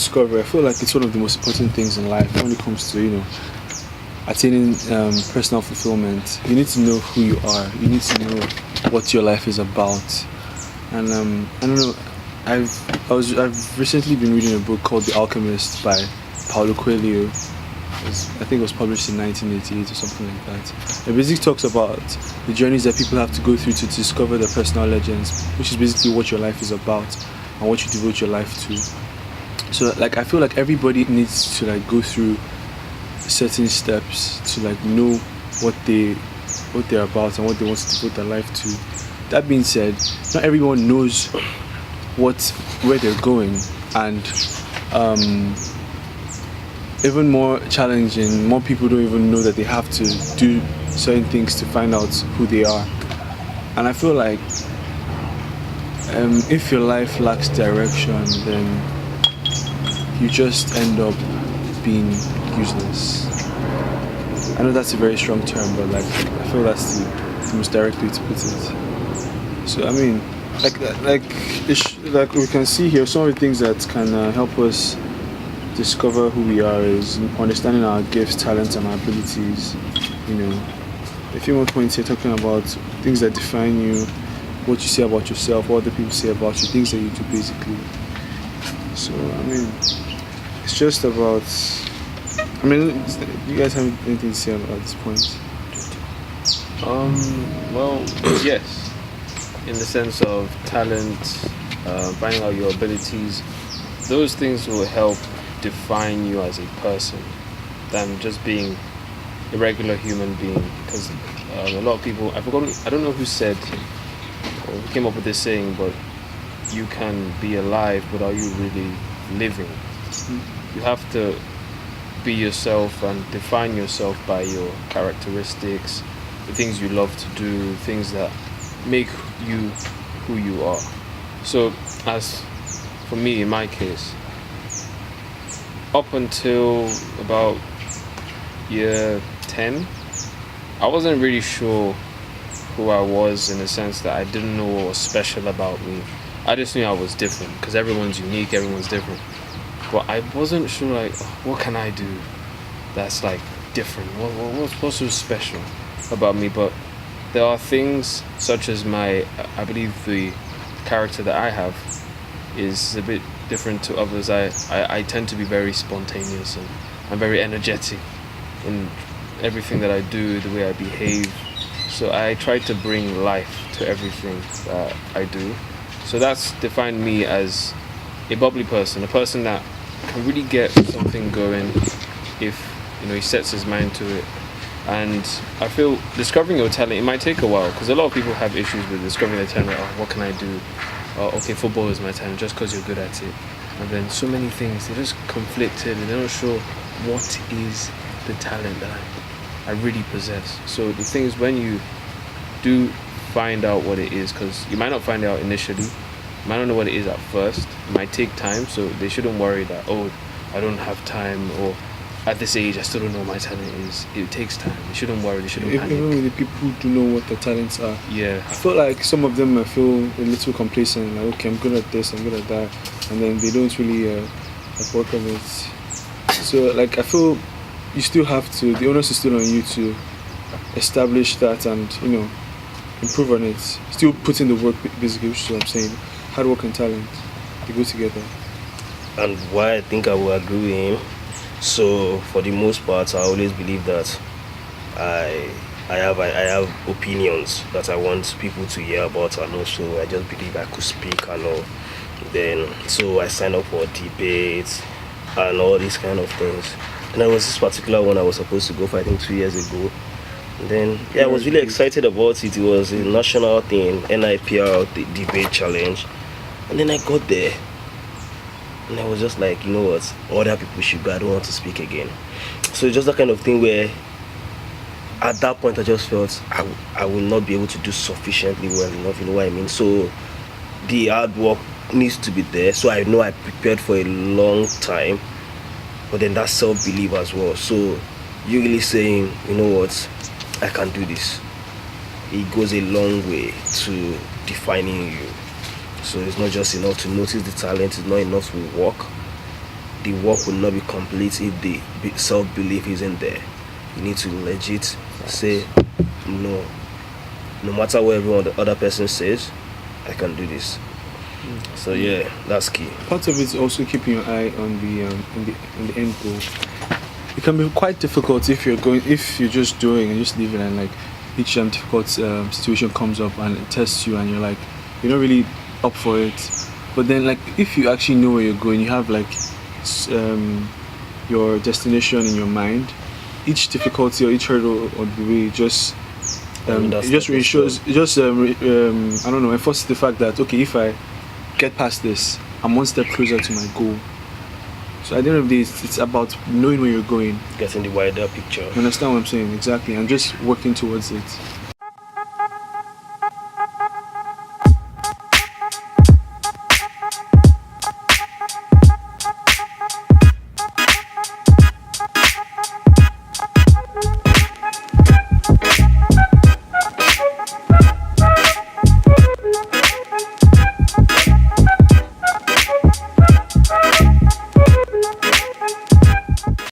self-discovery, I feel like it's one of the most important things in life when it comes to, attaining personal fulfillment. You need to know who you are. You need to know what your life is about. And I don't know. I've recently been reading a book called The Alchemist by Paulo Coelho. I think it was published in 1988 or something like that. It basically talks about the journeys that people have to go through to discover their personal legends, which is basically what your life is about and what you devote your life to. So like I feel like everybody needs to like go through certain steps to like know what they're about and what they want to devote their life to. That being said, not everyone knows where they're going, and even more challenging, more people don't even know that they have to do certain things to find out who they are. And I feel like if your life lacks direction, then you just end up being useless. I know that's a very strong term, but like I feel that's the most direct way to put it. So I mean, like we can see here, some of the things that can help us discover who we are is understanding our gifts, talents, and our abilities. A few more points here talking about things that define you, what you say about yourself, what other people say about you, things that you do basically. So I mean, it's just about. I mean, do you guys have anything to say about this point? Well, yes. In the sense of talent, finding out your abilities, those things will help define you as a person than just being a regular human being. Because a lot of people, I don't know who said or who came up with this saying, but you can be alive without you really living. You have to be yourself and define yourself by your characteristics, the things you love to do, things that make you who you are. So as for me, in my case, up until about year 10, I wasn't really sure who I was, in the sense that I didn't know what was special about me. I just knew I was different because everyone's unique, everyone's different. But I wasn't sure, like, what can I do that's like different? What's so special about me? But there are things such as I believe the character that I have is a bit different to others. I tend to be very spontaneous, and I'm very energetic in everything that I do, the way I behave. So I try to bring life to everything that I do. So that's defined me as a bubbly person, a person that can really get something going if he sets his mind to it. And I feel discovering your talent, it might take a while, because a lot of people have issues with discovering their talent. What can I do? Okay, football is my talent, just because you're good at it. And then so many things, they're just conflicted and they're not sure what is the talent that I really possess. So the thing is, when you do find out what it is, because you might not find it out initially, you might not know what it is at first, it might take time, so they shouldn't worry that, I don't have time, or at this age I still don't know what my talent is. It takes time. They shouldn't worry, they shouldn't panic. Even with the people who do know what their talents are. Yeah. I feel like some of them feel a little complacent, like, okay, I'm good at this, I'm good at that, and then they don't really work on it. So like I feel you still have to, the onus is still on you to establish that and improve on it. Still put in the work, basically, which is what I'm saying. Hard work and talent, they go together. And why I think I will agree with him. So for the most part, I always believe that I have opinions that I want people to hear about, and also I just believe I could speak and all. Then so I signed up for debates and all these kind of things. And there was this particular one I was supposed to go for, I think 2 years ago. And then I was really excited about it. It was a national thing, NIPR debate challenge. And then I got there. And I was just like, you know what, other people should go, I don't want to speak again. So it's just that kind of thing where at that point I just felt I will not be able to do sufficiently well enough, you know what I mean? So the hard work needs to be there. So I know I prepared for a long time, but then that self-belief as well. So you really saying, you know what, I can do this. It goes a long way to defining you. So it's not just enough to notice the talent, it's not enough to work. the work will not be complete if the self-belief isn't there. You need to legit say, no matter what everyone the other person says, I can do this. So yeah, that's key. Part of it is also keeping your eye on the end goal. It can be quite difficult if you're just doing and just leaving, and like each difficult situation comes up and it tests you, and you're like, you're not really up for it. But then, like, if you actually know where you're going, you have like your destination in your mind. Each difficulty or each hurdle on the way just reassures, I don't know, enforces the fact that, okay, if I get past this, I'm one step closer to my goal. So at the end of the day, it's about knowing where you're going. Getting the wider picture. You understand what I'm saying? Exactly. And just working towards it.